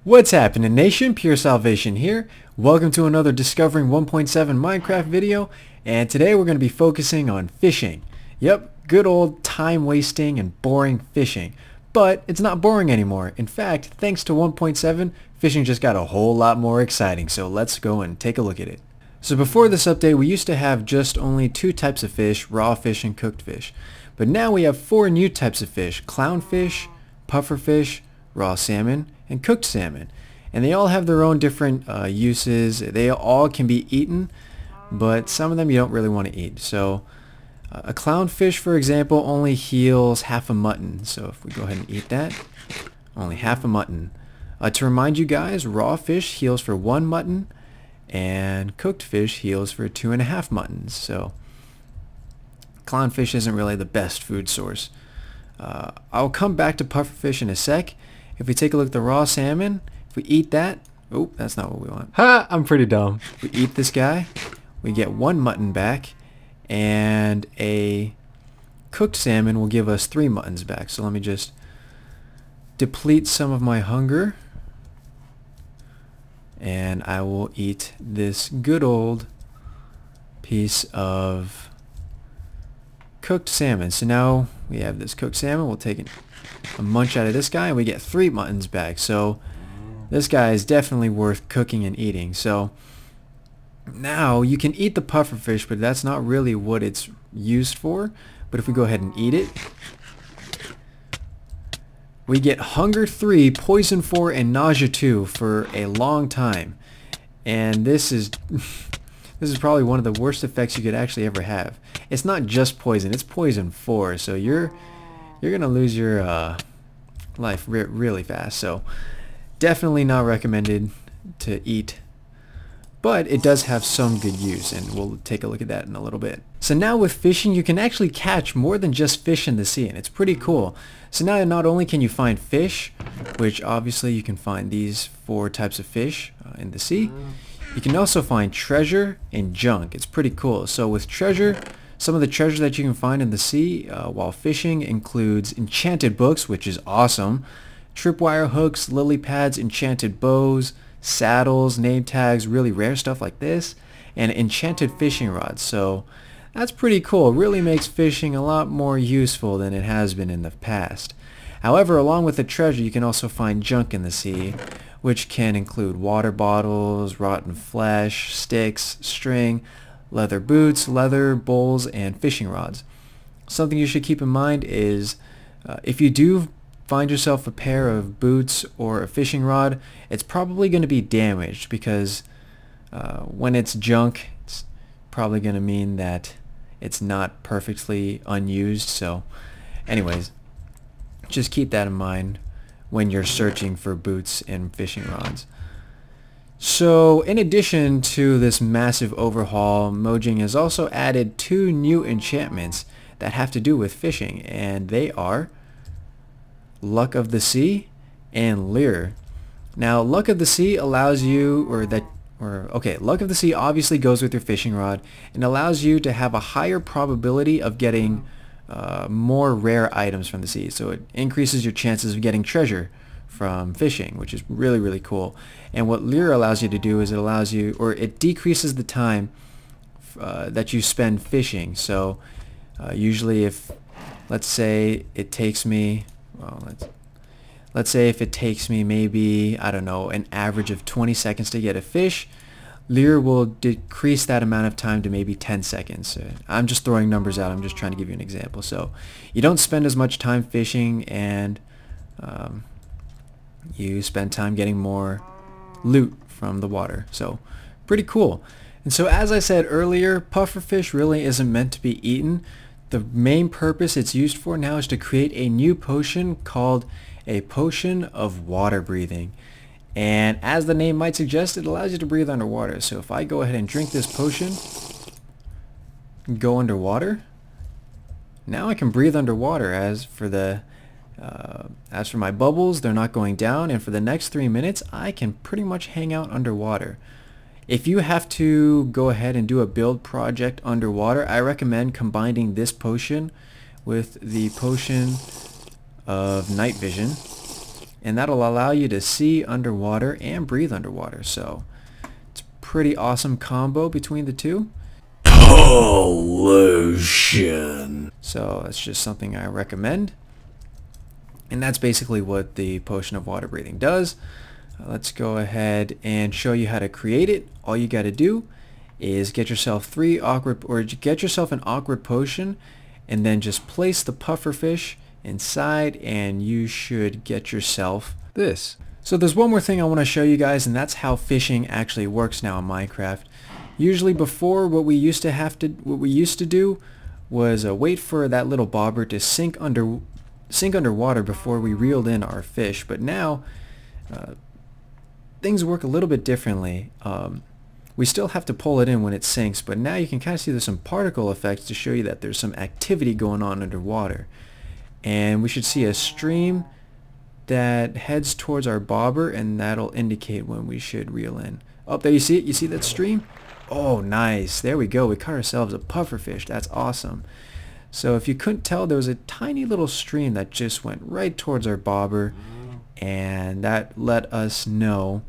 What's happening, nation? Pure Salvation here. Welcome to another Discovering 1.7 Minecraft video, and today we're going to be focusing on fishing. Yep, good old time-wasting and boring fishing. But it's not boring anymore. In fact, thanks to 1.7, fishing just got a whole lot more exciting, so let's go and take a look at it. So before this update, we used to have just only two types of fish, raw fish and cooked fish. But now we have four new types of fish: clownfish, pufferfish, raw salmon, and cooked salmon. And they all have their own different uses. They all can be eaten, but some of them you don't really want to eat. So a clownfish, for example, only heals half a mutton. So if we go ahead and eat that, only half a mutton. To remind you guys, raw fish heals for 1 mutton, and cooked fish heals for 2.5 muttons. So clownfish isn't really the best food source. I'll come back to pufferfish in a sec. If we take a look at the raw salmon, if we eat that, oh, that's not what we want. Ha! I'm pretty dumb. If we eat this guy, we get 1 mutton back, and a cooked salmon will give us 3 muttons back. So let me just deplete some of my hunger, and I will eat this good old piece of cooked salmon. So now we have this cooked salmon. We'll take a munch out of this guy, and we get 3 muttons back. So this guy is definitely worth cooking and eating. So now you can eat the pufferfish, but that's not really what it's used for. But if we go ahead and eat it, we get hunger 3, poison 4, and nausea 2 for a long time. And this is this is probably one of the worst effects you could actually ever have. It's not just poison, it's poison 4, so you're gonna lose your life really fast. So definitely not recommended to eat, but it does have some good use, and we'll take a look at that in a little bit. So now with fishing, you can actually catch more than just fish in the sea, and it's pretty cool. So now not only can you find fish, which obviously you can find these 4 types of fish in the sea, you can also find treasure and junk. It's pretty cool. So with treasure, some of the treasure that you can find in the sea while fishing includes enchanted books, which is awesome, tripwire hooks, lily pads, enchanted bows, saddles, name tags, really rare stuff like this, and enchanted fishing rods. So that's pretty cool. It really makes fishing a lot more useful than it has been in the past. However, along with the treasure, you can also find junk in the sea, which can include water bottles, rotten flesh, sticks, string, leather boots, leather bowls, and fishing rods. Something you should keep in mind is if you do find yourself a pair of boots or a fishing rod, it's probably going to be damaged, because when it's junk, it's probably going to mean that it's not perfectly unused. So anyways, just keep that in mind when you're searching for boots and fishing rods. So in addition to this massive overhaul, Mojang has also added 2 new enchantments that have to do with fishing, and they are Luck of the Sea and Lure. Now Luck of the Sea allows you, Luck of the Sea obviously goes with your fishing rod and allows you to have a higher probability of getting more rare items from the sea. So it increases your chances of getting treasure from fishing, which is really cool. And what Lure allows you to do is it decreases the time that you spend fishing. So usually if, let's say it takes me, let's say if it takes me maybe, I don't know, an average of 20 seconds to get a fish, Lure will decrease that amount of time to maybe 10 seconds. I'm just throwing numbers out. I'm just trying to give you an example. So you don't spend as much time fishing, and you spend time getting more loot from the water. So pretty cool. And so as I said earlier, pufferfish really isn't meant to be eaten. The main purpose it's used for now is to create a new potion called a potion of water breathing. And as the name might suggest, it allows you to breathe underwater. So if I go ahead and drink this potion, go underwater, now I can breathe underwater. As for my bubbles, they're not going down, and for the next 3 minutes I can pretty much hang out underwater. If you have to go ahead and do a build project underwater, I recommend combining this potion with the potion of night vision, and that'll allow you to see underwater and breathe underwater. So it's a pretty awesome combo between the two. Pollution. So that's just something I recommend. And that's basically what the potion of water breathing does. Let's go ahead and show you how to create it. All you got to do is get yourself an awkward potion, and then just place the puffer fish inside, and you should get yourself this. So there's one more thing I want to show you guys, and that's how fishing actually works now in Minecraft. Usually before, what we used to do was wait for that little bobber to sink underwater before we reeled in our fish. But now things work a little bit differently. We still have to pull it in when it sinks, but now you can kind of see there's some particle effects to show you that there's some activity going on underwater. And we should see a stream that heads towards our bobber, and that'll indicate when we should reel in. Oh, there you see it? You see that stream? Oh, nice. There we go. We caught ourselves a pufferfish. That's awesome. So if you couldn't tell, there was a tiny little stream that just went right towards our bobber, and that let us know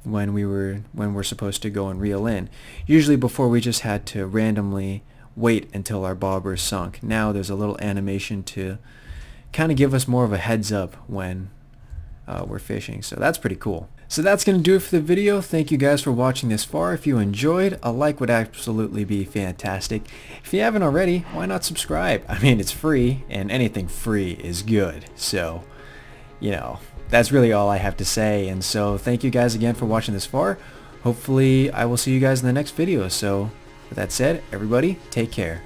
when we're supposed to go and reel in. Usually before, we just had to randomly wait until our bobber sunk. Now there's a little animation to kind of give us more of a heads up when we're fishing. So that's pretty cool. So that's going to do it for the video. Thank you guys for watching this far. If you enjoyed, a like would absolutely be fantastic. If you haven't already, why not subscribe? I mean, it's free, and anything free is good. So, you know, that's really all I have to say. And so thank you guys again for watching this far. Hopefully I will see you guys in the next video. So with that said, everybody, take care.